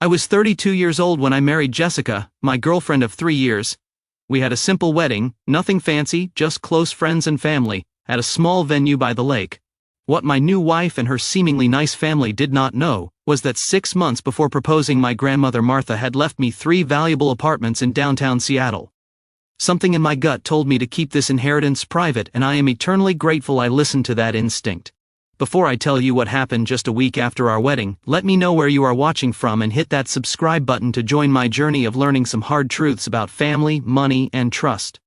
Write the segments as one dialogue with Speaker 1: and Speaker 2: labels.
Speaker 1: I was 32 years old when I married Jessica, my girlfriend of 3 years. We had a simple wedding, nothing fancy, just close friends and family, at a small venue by the lake. What my new wife and her seemingly nice family did not know was that 6 months before proposing, my grandmother Martha had left me 3 valuable apartments in downtown Seattle. Something in my gut told me to keep this inheritance private, and I am eternally grateful I listened to that instinct. Before I tell you what happened just a week after our wedding, let me know where you are watching from and hit that subscribe button to join my journey of learning some hard truths about family, money, and trust.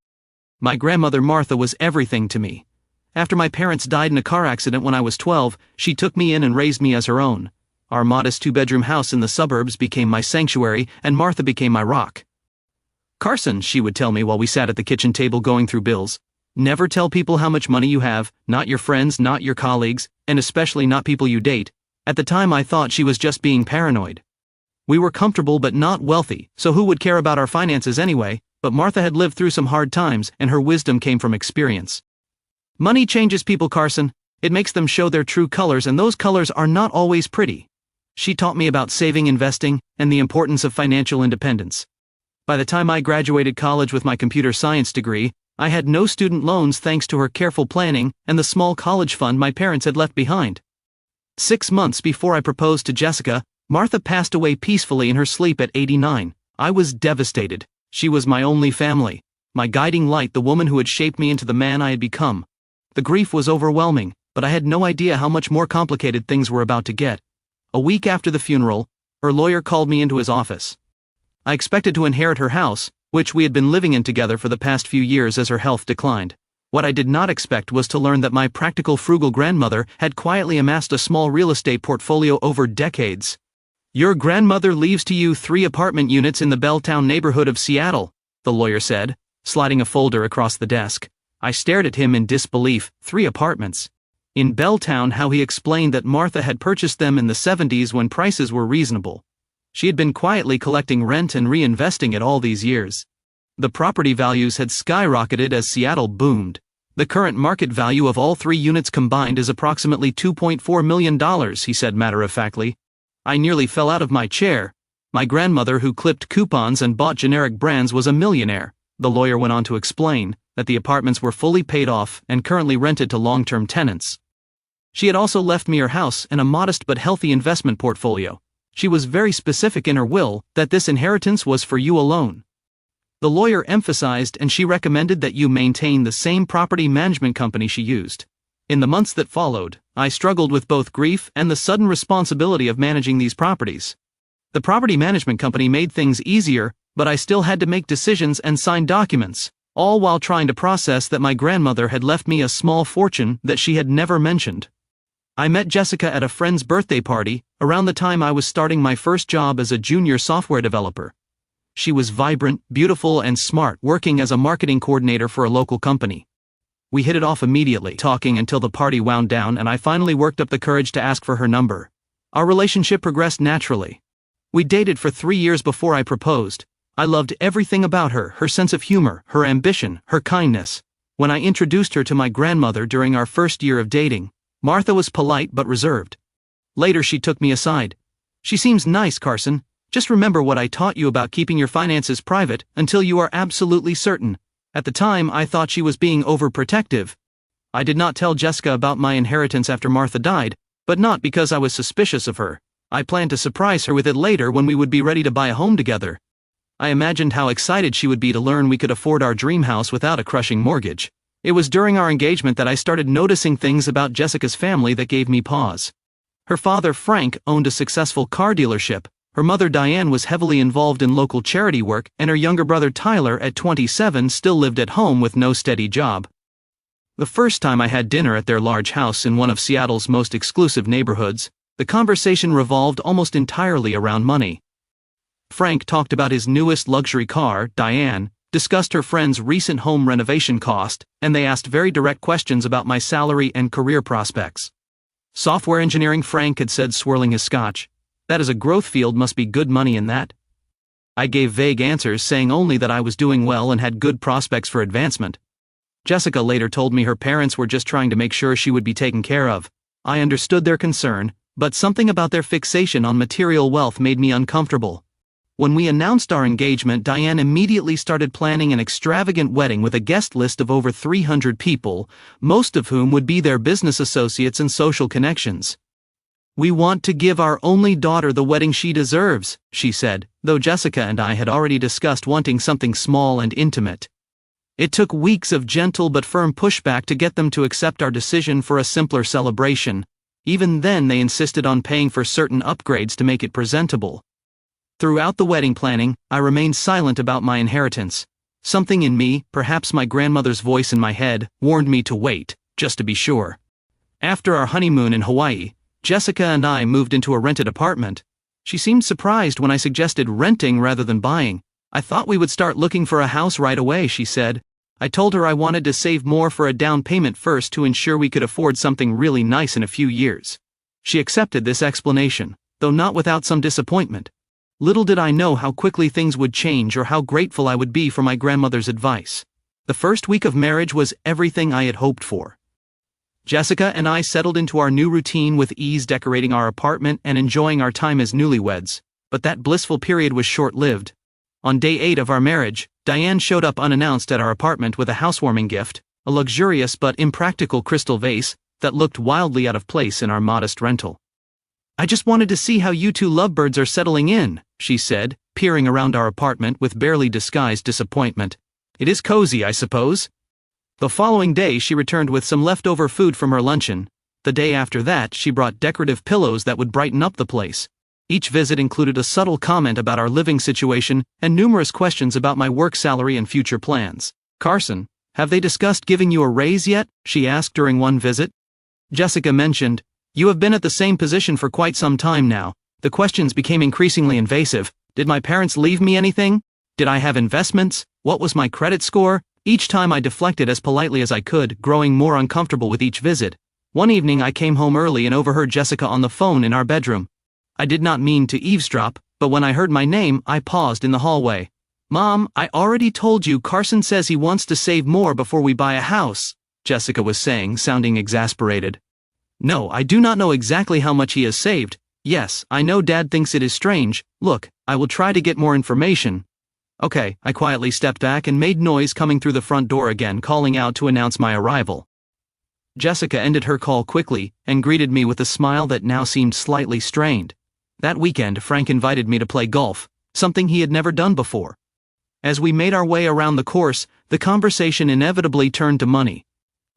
Speaker 1: My grandmother Martha was everything to me. After my parents died in a car accident when I was 12, she took me in and raised me as her own. Our modest 2-bedroom house in the suburbs became my sanctuary, and Martha became my rock. "Carson," she would tell me while we sat at the kitchen table going through bills, "never tell people how much money you have, not your friends, not your colleagues, and especially not people you date." At the time I thought she was just being paranoid. We were comfortable but not wealthy, so who would care about our finances anyway? But Martha had lived through some hard times, and her wisdom came from experience. "Money changes people, Carson. It makes them show their true colors, and those colors are not always pretty." She taught me about saving, investing, and the importance of financial independence. By the time I graduated college with my computer science degree, I had no student loans thanks to her careful planning and the small college fund my parents had left behind. 6 months before I proposed to Jessica, Martha passed away peacefully in her sleep at 89. I was devastated. She was my only family, my guiding light, the woman who had shaped me into the man I had become. The grief was overwhelming, but I had no idea how much more complicated things were about to get. A week after the funeral, her lawyer called me into his office. I expected to inherit her house, which we had been living in together for the past few years as her health declined. What I did not expect was to learn that my practical, frugal grandmother had quietly amassed a small real estate portfolio over decades. "Your grandmother leaves to you 3 apartment units in the Belltown neighborhood of Seattle," the lawyer said, sliding a folder across the desk. I stared at him in disbelief. 3 apartments. In Belltown, how he explained that Martha had purchased them in the 70s when prices were reasonable. She had been quietly collecting rent and reinvesting it all these years. The property values had skyrocketed as Seattle boomed. The current market value of all 3 units combined is approximately $2.4 million, he said matter-of-factly. I nearly fell out of my chair. My grandmother, who clipped coupons and bought generic brands, was a millionaire. The lawyer went on to explain that the apartments were fully paid off and currently rented to long-term tenants. She had also left me her house and a modest but healthy investment portfolio. She was very specific in her will that this inheritance was for you alone. The lawyer emphasized, and she recommended that you maintain the same property management company she used. In the months that followed, I struggled with both grief and the sudden responsibility of managing these properties. The property management company made things easier, but I still had to make decisions and sign documents, all while trying to process that my grandmother had left me a small fortune that she had never mentioned. I met Jessica at a friend's birthday party, around the time I was starting my first job as a junior software developer. She was vibrant, beautiful, and smart, working as a marketing coordinator for a local company. We hit it off immediately, talking until the party wound down, and I finally worked up the courage to ask for her number. Our relationship progressed naturally. We dated for 3 years before I proposed. I loved everything about her, her sense of humor, her ambition, her kindness. When I introduced her to my grandmother during our first year of dating, Martha was polite but reserved. Later she took me aside. "She seems nice, Carson. Just remember what I taught you about keeping your finances private until you are absolutely certain." At the time I thought she was being overprotective. I did not tell Jessica about my inheritance after Martha died, but not because I was suspicious of her. I planned to surprise her with it later when we would be ready to buy a home together. I imagined how excited she would be to learn we could afford our dream house without a crushing mortgage. It was during our engagement that I started noticing things about Jessica's family that gave me pause. Her father, Frank, owned a successful car dealership. Her mother, Diane, was heavily involved in local charity work, and her younger brother, Tyler, at 27, still lived at home with no steady job. The first time I had dinner at their large house in one of Seattle's most exclusive neighborhoods, the conversation revolved almost entirely around money. Frank talked about his newest luxury car. Diane discussed her friend's recent home renovation cost, and they asked very direct questions about my salary and career prospects. "Software engineering," Frank had said, swirling his scotch. "That is a growth field, must be good money in that." I gave vague answers, saying only that I was doing well and had good prospects for advancement. Jessica later told me her parents were just trying to make sure she would be taken care of. I understood their concern, But something about their fixation on material wealth made me uncomfortable. When we announced our engagement, Diane immediately started planning an extravagant wedding with a guest list of over 300 people, most of whom would be their business associates and social connections. "We want to give our only daughter the wedding she deserves," she said, though Jessica and I had already discussed wanting something small and intimate. It took weeks of gentle but firm pushback to get them to accept our decision for a simpler celebration. Even then, they insisted on paying for certain upgrades to make it presentable. Throughout the wedding planning, I remained silent about my inheritance. Something in me, perhaps my grandmother's voice in my head, warned me to wait, just to be sure. After our honeymoon in Hawaii, Jessica and I moved into a rented apartment. She seemed surprised when I suggested renting rather than buying. "I thought we would start looking for a house right away," she said. I told her I wanted to save more for a down payment first to ensure we could afford something really nice in a few years. She accepted this explanation, though not without some disappointment. Little did I know how quickly things would change or how grateful I would be for my grandmother's advice. The first week of marriage was everything I had hoped for. Jessica and I settled into our new routine with ease, decorating our apartment and enjoying our time as newlyweds, but that blissful period was short-lived. On day 8 of our marriage, Diane showed up unannounced at our apartment with a housewarming gift, a luxurious but impractical crystal vase that looked wildly out of place in our modest rental. "I just wanted to see how you two lovebirds are settling in," she said, peering around our apartment with barely disguised disappointment. "It is cozy, I suppose?" The following day she returned with some leftover food from her luncheon. The day after that she brought decorative pillows that would brighten up the place. Each visit included a subtle comment about our living situation and numerous questions about my work salary and future plans. "Carson, have they discussed giving you a raise yet?" she asked during one visit. Jessica mentioned, "You have been at the same position for quite some time now." The questions became increasingly invasive. Did my parents leave me anything? Did I have investments? What was my credit score? Each time I deflected as politely as I could, growing more uncomfortable with each visit. One evening I came home early and overheard Jessica on the phone in our bedroom. I did not mean to eavesdrop, but when I heard my name, I paused in the hallway. "Mom, I already told you Carson says he wants to save more before we buy a house," Jessica was saying, sounding exasperated. "No, I do not know exactly how much he has saved. Yes, I know Dad thinks it is strange. Look, I will try to get more information." "Okay," I quietly stepped back and made noise coming through the front door again, calling out to announce my arrival. Jessica ended her call quickly and greeted me with a smile that now seemed slightly strained. That weekend, Frank invited me to play golf, something he had never done before. As we made our way around the course, the conversation inevitably turned to money.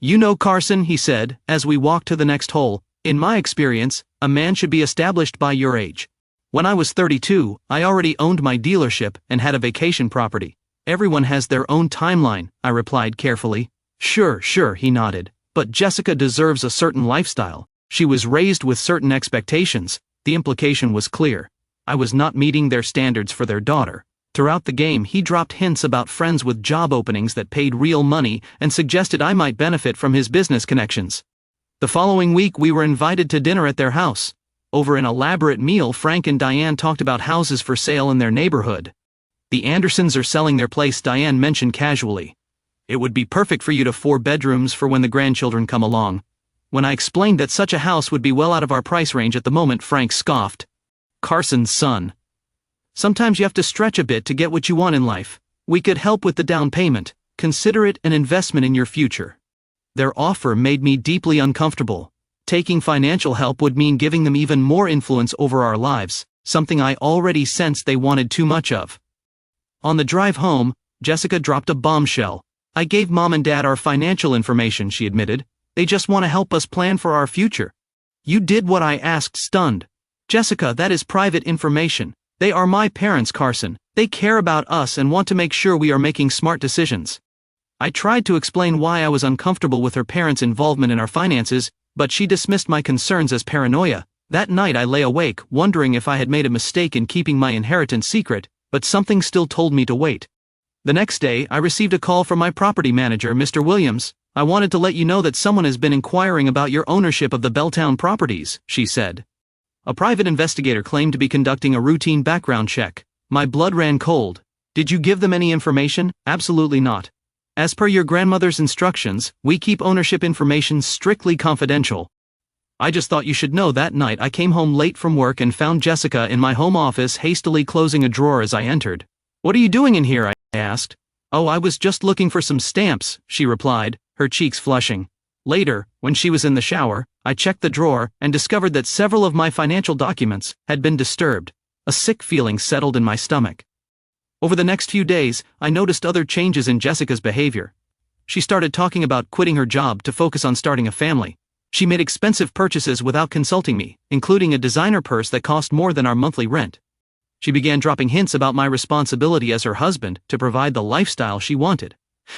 Speaker 1: "You know, Carson," he said, as we walked to the next hole, "in my experience, a man should be established by your age. When I was 32, I already owned my dealership and had a vacation property. Everyone has their own timeline," I replied carefully. Sure, he nodded. "But Jessica deserves a certain lifestyle. She was raised with certain expectations." The implication was clear. I was not meeting their standards for their daughter. Throughout the game, he dropped hints about friends with job openings that paid real money and suggested I might benefit from his business connections. The following week, we were invited to dinner at their house. Over an elaborate meal, Frank and Diane talked about houses for sale in their neighborhood. "The Andersons are selling their place," Diane mentioned casually. "It would be perfect for you to 4 bedrooms for when the grandchildren come along." When I explained that such a house would be well out of our price range at the moment, Frank scoffed. "Carson's son. Sometimes you have to stretch a bit to get what you want in life. We could help with the down payment. Consider it an investment in your future." Their offer made me deeply uncomfortable. Taking financial help would mean giving them even more influence over our lives, something I already sensed they wanted too much of. On the drive home, Jessica dropped a bombshell. "I gave Mom and Dad our financial information," she admitted. "They just want to help us plan for our future." "You did what I asked," stunned. "Jessica, that is private information. They are my parents, Carson. They care about us and want to make sure we are making smart decisions." I tried to explain why I was uncomfortable with her parents' involvement in our finances, but she dismissed my concerns as paranoia. That night I lay awake, wondering if I had made a mistake in keeping my inheritance secret, but something still told me to wait. The next day, I received a call from my property manager, Mr. Williams. "I wanted to let you know that someone has been inquiring about your ownership of the Belltown properties," she said. A private investigator claimed to be conducting a routine background check. My blood ran cold. "Did you give them any information?" "Absolutely not. As per your grandmother's instructions, we keep ownership information strictly confidential." I just thought you should know that night I came home late from work and found Jessica in my home office hastily closing a drawer as I entered. What are you doing in here? I asked. Oh, I was just looking for some stamps, she replied, her cheeks flushing. Later, when she was in the shower, I checked the drawer and discovered that several of my financial documents had been disturbed. A sick feeling settled in my stomach. Over the next few days, I noticed other changes in Jessica's behavior. She started talking about quitting her job to focus on starting a family. She made expensive purchases without consulting me, including a designer purse that cost more than our monthly rent. She began dropping hints about my responsibility as her husband to provide the lifestyle she wanted.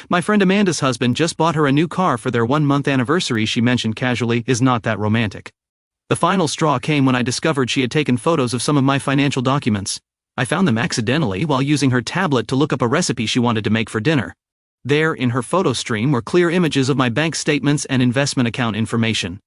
Speaker 1: My friend Amanda's husband just bought her a new car for their 1-month anniversary. She mentioned casually, is not that romantic. The final straw came when I discovered she had taken photos of some of my financial documents. I found them accidentally while using her tablet to look up a recipe she wanted to make for dinner. There, in her photo stream, were clear images of my bank statements and investment account information.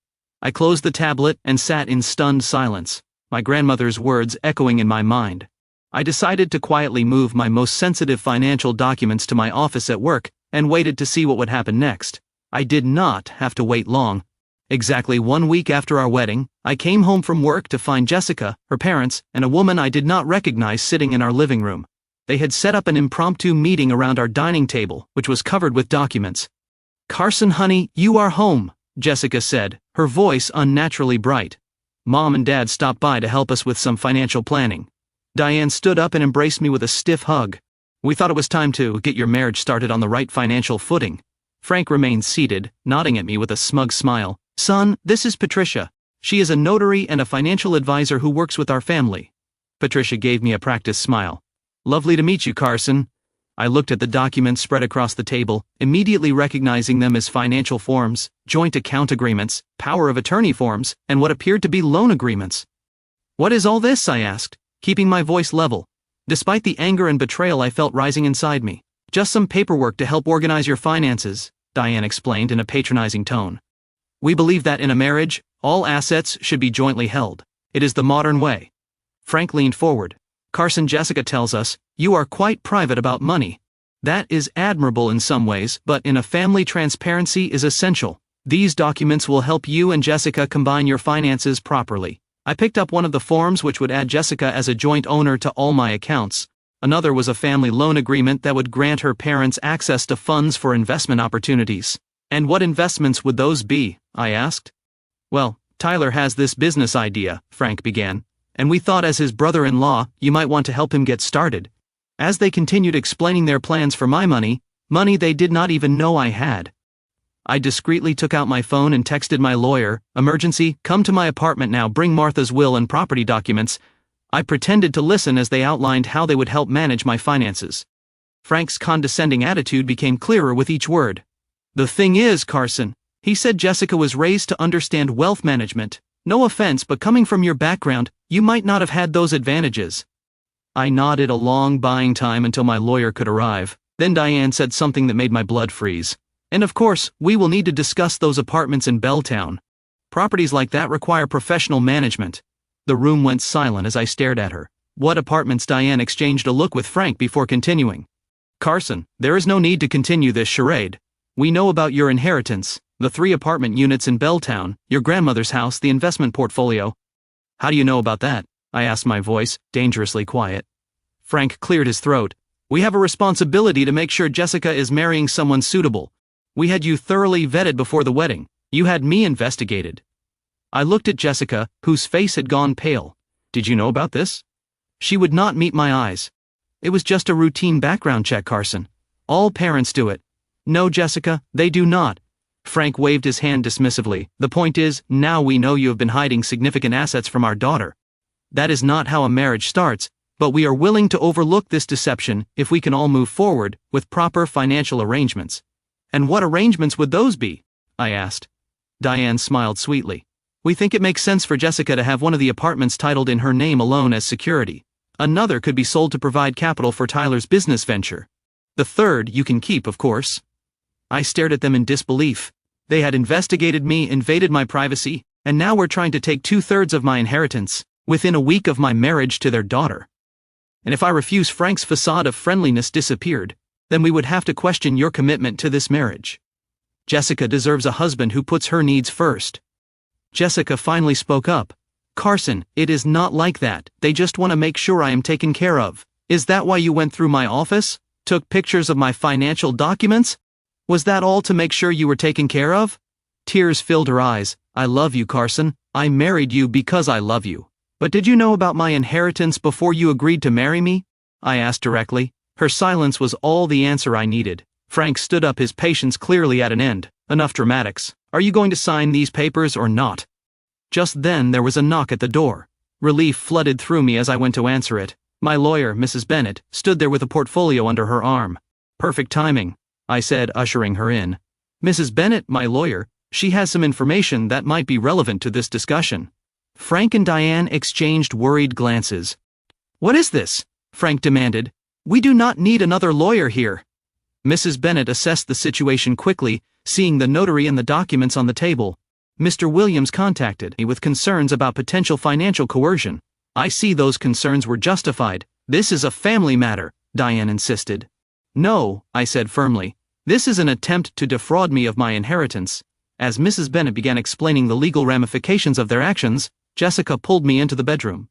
Speaker 1: I closed the tablet and sat in stunned silence, my grandmother's words echoing in my mind. I decided to quietly move my most sensitive financial documents to my office at work and waited to see what would happen next. I did not have to wait long. Exactly 1 week after our wedding, I came home from work to find Jessica, her parents, and a woman I did not recognize sitting in our living room. They had set up an impromptu meeting around our dining table, which was covered with documents. Carson, honey, you are home, Jessica said, her voice unnaturally bright. Mom and Dad stopped by to help us with some financial planning. Diane stood up and embraced me with a stiff hug. We thought it was time to get your marriage started on the right financial footing. Frank remained seated, nodding at me with a smug smile. Son, this is Patricia. She is a notary and a financial advisor who works with our family. Patricia gave me a practiced smile. Lovely to meet you, Carson. I looked at the documents spread across the table, immediately recognizing them as financial forms, joint account agreements, power of attorney forms, and what appeared to be loan agreements. What is all this? I asked, keeping my voice level, despite the anger and betrayal I felt rising inside me. Just some paperwork to help organize your finances, Diane explained in a patronizing tone. We believe that in a marriage, all assets should be jointly held. It is the modern way. Frank leaned forward. Carson, Jessica tells us, you are quite private about money. That is admirable in some ways, but in a family, transparency is essential. These documents will help you and Jessica combine your finances properly. I picked up one of the forms which would add Jessica as a joint owner to all my accounts. Another was a family loan agreement that would grant her parents access to funds for investment opportunities. And what investments would those be? I asked. Well, Tyler has this business idea, Frank began, and we thought as his brother-in-law, you might want to help him get started. As they continued explaining their plans for my money they did not even know I had. I discreetly took out my phone and texted my lawyer, emergency, come to my apartment now, bring Martha's will and property documents. I pretended to listen as they outlined how they would help manage my finances. Frank's condescending attitude became clearer with each word. The thing is, Carson, he said, Jessica was raised to understand wealth management. No offense, but coming from your background, you might not have had those advantages. I nodded a long buying time until my lawyer could arrive. Then Diane said something that made my blood freeze. And of course, we will need to discuss those apartments in Belltown. Properties like that require professional management. The room went silent as I stared at her. What apartments? Diane exchanged a look with Frank before continuing. Carson, there is no need to continue this charade. We know about your inheritance, the 3 apartment units in Belltown, your grandmother's house, the investment portfolio. How do you know about that? I asked, my voice dangerously quiet. Frank cleared his throat. We have a responsibility to make sure Jessica is marrying someone suitable. We had you thoroughly vetted before the wedding. You had me investigated. I looked at Jessica, whose face had gone pale. Did you know about this? She would not meet my eyes. It was just a routine background check, Carson. All parents do it. No, Jessica, they do not. Frank waved his hand dismissively. The point is, now we know you have been hiding significant assets from our daughter. That is not how a marriage starts, but we are willing to overlook this deception if we can all move forward with proper financial arrangements. And what arrangements would those be? I asked. Diane smiled sweetly. We think it makes sense for Jessica to have one of the apartments titled in her name alone as security. Another could be sold to provide capital for Tyler's business venture. The third you can keep, of course. I stared at them in disbelief. They had investigated me, invaded my privacy, and now were trying to take 2/3 of my inheritance within a week of my marriage to their daughter. And if I refuse, Frank's facade of friendliness disappeared. Then we would have to question your commitment to this marriage. Jessica deserves a husband who puts her needs first. Jessica finally spoke up. Carson, it is not like that. They just want to make sure I am taken care of. Is that why you went through my office? Took pictures of my financial documents? Was that all to make sure you were taken care of? Tears filled her eyes. I love you, Carson. I married you because I love you. But did you know about my inheritance before you agreed to marry me? I asked directly. Her silence was all the answer I needed. Frank stood up, his patience clearly at an end. Enough dramatics. Are you going to sign these papers or not? Just then there was a knock at the door. Relief flooded through me as I went to answer it. My lawyer, Mrs. Bennett, stood there with a portfolio under her arm. Perfect timing, I said, ushering her in. Mrs. Bennett, my lawyer, she has some information that might be relevant to this discussion. Frank and Diane exchanged worried glances. What is this? Frank demanded. We do not need another lawyer here. Mrs. Bennett assessed the situation quickly, seeing the notary and the documents on the table. Mr. Williams contacted me with concerns about potential financial coercion. I see those concerns were justified. This is a family matter, Diane insisted. No, I said firmly. This is an attempt to defraud me of my inheritance. As Mrs. Bennett began explaining the legal ramifications of their actions, Jessica pulled me into the bedroom.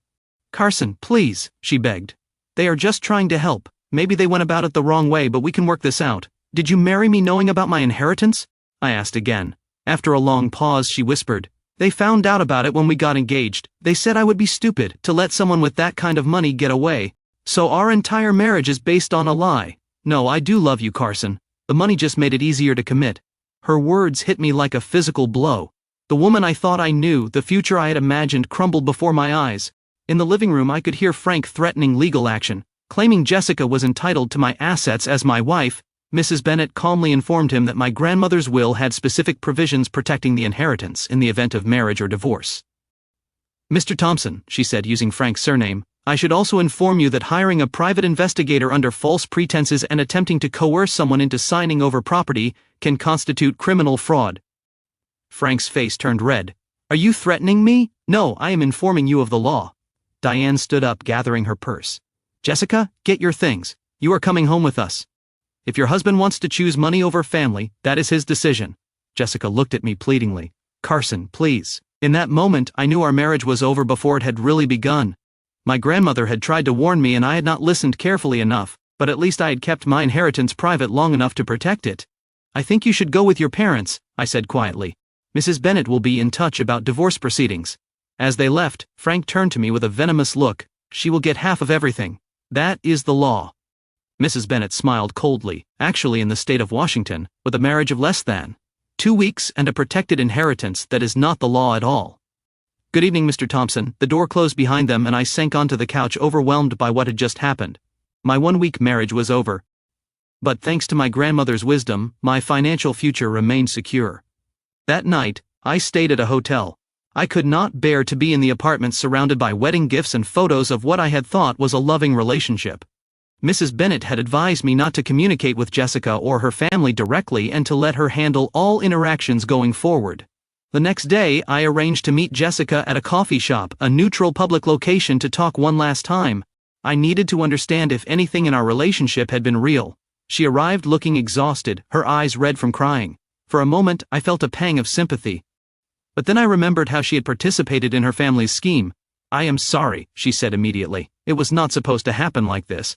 Speaker 1: Carson, please, she begged. They are just trying to help. Maybe they went about it the wrong way, but we can work this out. Did you marry me knowing about my inheritance? I asked again. After a long pause, she whispered. They found out about it when we got engaged. They said I would be stupid to let someone with that kind of money get away. So our entire marriage is based on a lie. No, I do love you, Carson. The money just made it easier to commit. Her words hit me like a physical blow. The woman I thought I knew, the future I had imagined, crumbled before my eyes. In the living room, I could hear Frank threatening legal action, claiming Jessica was entitled to my assets as my wife. Mrs. Bennett calmly informed him that my grandmother's will had specific provisions protecting the inheritance in the event of marriage or divorce. Mr. Thompson, she said using Frank's surname, I should also inform you that hiring a private investigator under false pretenses and attempting to coerce someone into signing over property can constitute criminal fraud. Frank's face turned red. Are you threatening me? No, I am informing you of the law. Diane stood up, gathering her purse. Jessica, get your things. You are coming home with us. If your husband wants to choose money over family, that is his decision. Jessica looked at me pleadingly. Carson, please. In that moment, I knew our marriage was over before it had really begun. My grandmother had tried to warn me and I had not listened carefully enough, but at least I had kept my inheritance private long enough to protect it. I think you should go with your parents, I said quietly. Mrs. Bennett will be in touch about divorce proceedings. As they left, Frank turned to me with a venomous look. She will get half of everything. That is the law. Mrs. Bennett smiled coldly. Actually, in the state of Washington, with a marriage of less than 2 weeks and a protected inheritance, that is not the law at all. Good evening, Mr. Thompson. The door closed behind them and I sank onto the couch, overwhelmed by what had just happened. My 1-week marriage was over. But thanks to my grandmother's wisdom, my financial future remained secure. That night, I stayed at a hotel. I could not bear to be in the apartment surrounded by wedding gifts and photos of what I had thought was a loving relationship. Mrs. Bennett had advised me not to communicate with Jessica or her family directly and to let her handle all interactions going forward. The next day, I arranged to meet Jessica at a coffee shop, a neutral public location, to talk one last time. I needed to understand if anything in our relationship had been real. She arrived looking exhausted, her eyes red from crying. For a moment, I felt a pang of sympathy. But then I remembered how she had participated in her family's scheme. I am sorry, she said immediately. It was not supposed to happen like this.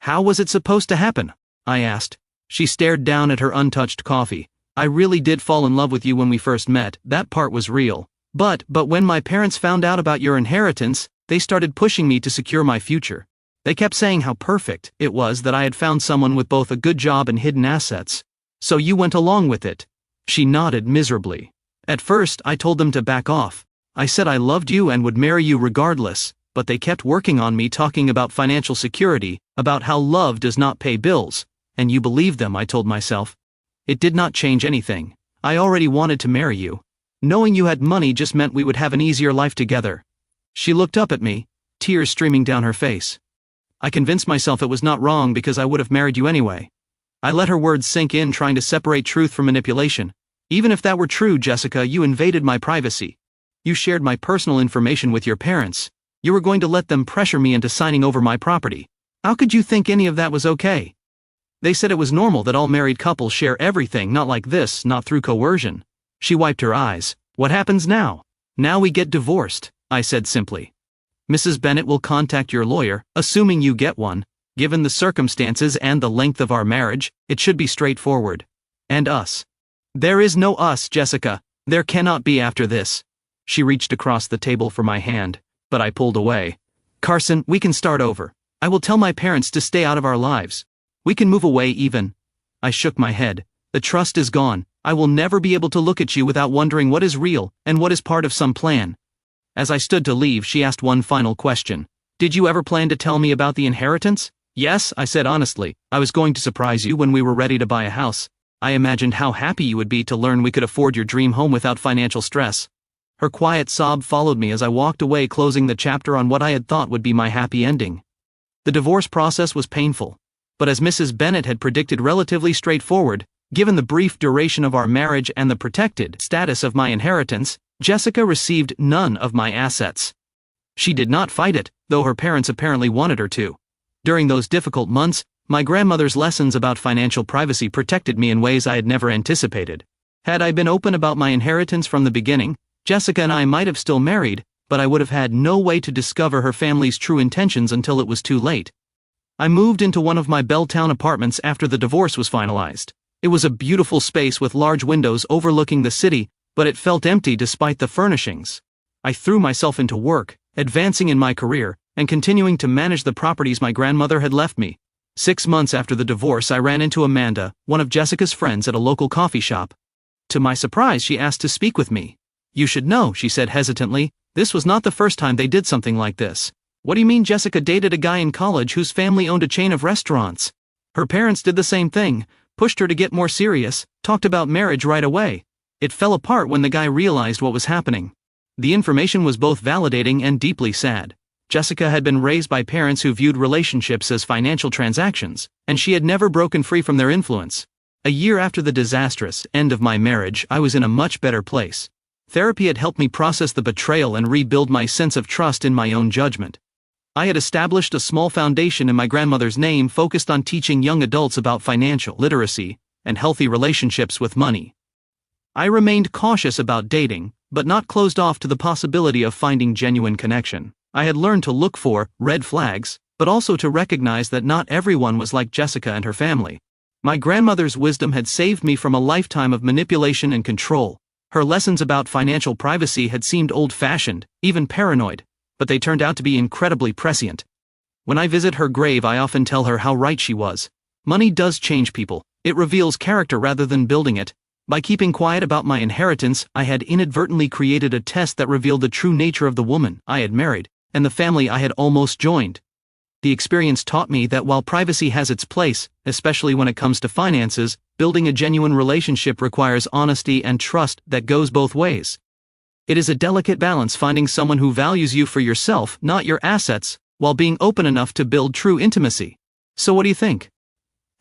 Speaker 1: How was it supposed to happen? I asked. She stared down at her untouched coffee. I really did fall in love with you when we first met, that part was real. But when my parents found out about your inheritance, they started pushing me to secure my future. They kept saying how perfect it was that I had found someone with both a good job and hidden assets. So you went along with it. She nodded miserably. At first, I told them to back off. I said I loved you and would marry you regardless, but they kept working on me, talking about financial security, about how love does not pay bills. And you believed them, I told myself. It did not change anything. I already wanted to marry you. Knowing you had money just meant we would have an easier life together. She looked up at me, tears streaming down her face. I convinced myself it was not wrong because I would have married you anyway. I let her words sink in, trying to separate truth from manipulation. Even if that were true, Jessica, you invaded my privacy. You shared my personal information with your parents. You were going to let them pressure me into signing over my property. How could you think any of that was okay? They said it was normal that all married couples share everything, not like this, not through coercion. She wiped her eyes. What happens now? Now we get divorced, I said simply. Mrs. Bennet will contact your lawyer, assuming you get one. Given the circumstances and the length of our marriage, it should be straightforward. And us. There is no us, Jessica. There cannot be after this. She reached across the table for my hand, but I pulled away. Carson, we can start over. I will tell my parents to stay out of our lives. We can move away even. I shook my head. The trust is gone. I will never be able to look at you without wondering what is real and what is part of some plan. As I stood to leave, she asked one final question. Did you ever plan to tell me about the inheritance? Yes, I said honestly. I was going to surprise you when we were ready to buy a house. I imagined how happy you would be to learn we could afford your dream home without financial stress. Her quiet sob followed me as I walked away, closing the chapter on what I had thought would be my happy ending. The divorce process was painful, but as Mrs. Bennet had predicted, relatively straightforward. Given the brief duration of our marriage and the protected status of my inheritance, Jessica received none of my assets. She did not fight it, though her parents apparently wanted her to. During those difficult months, my grandmother's lessons about financial privacy protected me in ways I had never anticipated. Had I been open about my inheritance from the beginning, Jessica and I might have still married, but I would have had no way to discover her family's true intentions until it was too late. I moved into one of my Belltown apartments after the divorce was finalized. It was a beautiful space with large windows overlooking the city, but it felt empty despite the furnishings. I threw myself into work, advancing in my career, and continuing to manage the properties my grandmother had left me. 6 months after the divorce, I ran into Amanda, one of Jessica's friends, at a local coffee shop. To my surprise, she asked to speak with me. You should know, she said hesitantly, this was not the first time they did something like this. What do you mean Jessica dated a guy in college whose family owned a chain of restaurants? Her parents did the same thing, pushed her to get more serious, talked about marriage right away. It fell apart when the guy realized what was happening. The information was both validating and deeply sad. Jessica had been raised by parents who viewed relationships as financial transactions, and she had never broken free from their influence. A year after the disastrous end of my marriage, I was in a much better place. Therapy had helped me process the betrayal and rebuild my sense of trust in my own judgment. I had established a small foundation in my grandmother's name focused on teaching young adults about financial literacy and healthy relationships with money. I remained cautious about dating, but not closed off to the possibility of finding genuine connection. I had learned to look for red flags, but also to recognize that not everyone was like Jessica and her family. My grandmother's wisdom had saved me from a lifetime of manipulation and control. Her lessons about financial privacy had seemed old-fashioned, even paranoid, but they turned out to be incredibly prescient. When I visit her grave, I often tell her how right she was. Money does change people. It reveals character rather than building it. By keeping quiet about my inheritance, I had inadvertently created a test that revealed the true nature of the woman I had married, and the family I had almost joined. The experience taught me that while privacy has its place, especially when it comes to finances, building a genuine relationship requires honesty and trust that goes both ways. It is a delicate balance, finding someone who values you for yourself, not your assets, while being open enough to build true intimacy. So what do you think?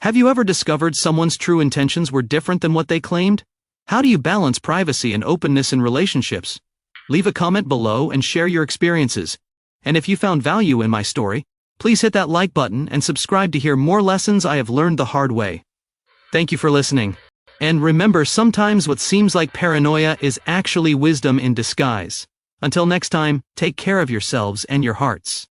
Speaker 1: Have you ever discovered someone's true intentions were different than what they claimed? How do you balance privacy and openness in relationships? Leave a comment below and share your experiences. And if you found value in my story, please hit that like button and subscribe to hear more lessons I have learned the hard way. Thank you for listening. And remember, sometimes what seems like paranoia is actually wisdom in disguise. Until next time, take care of yourselves and your hearts.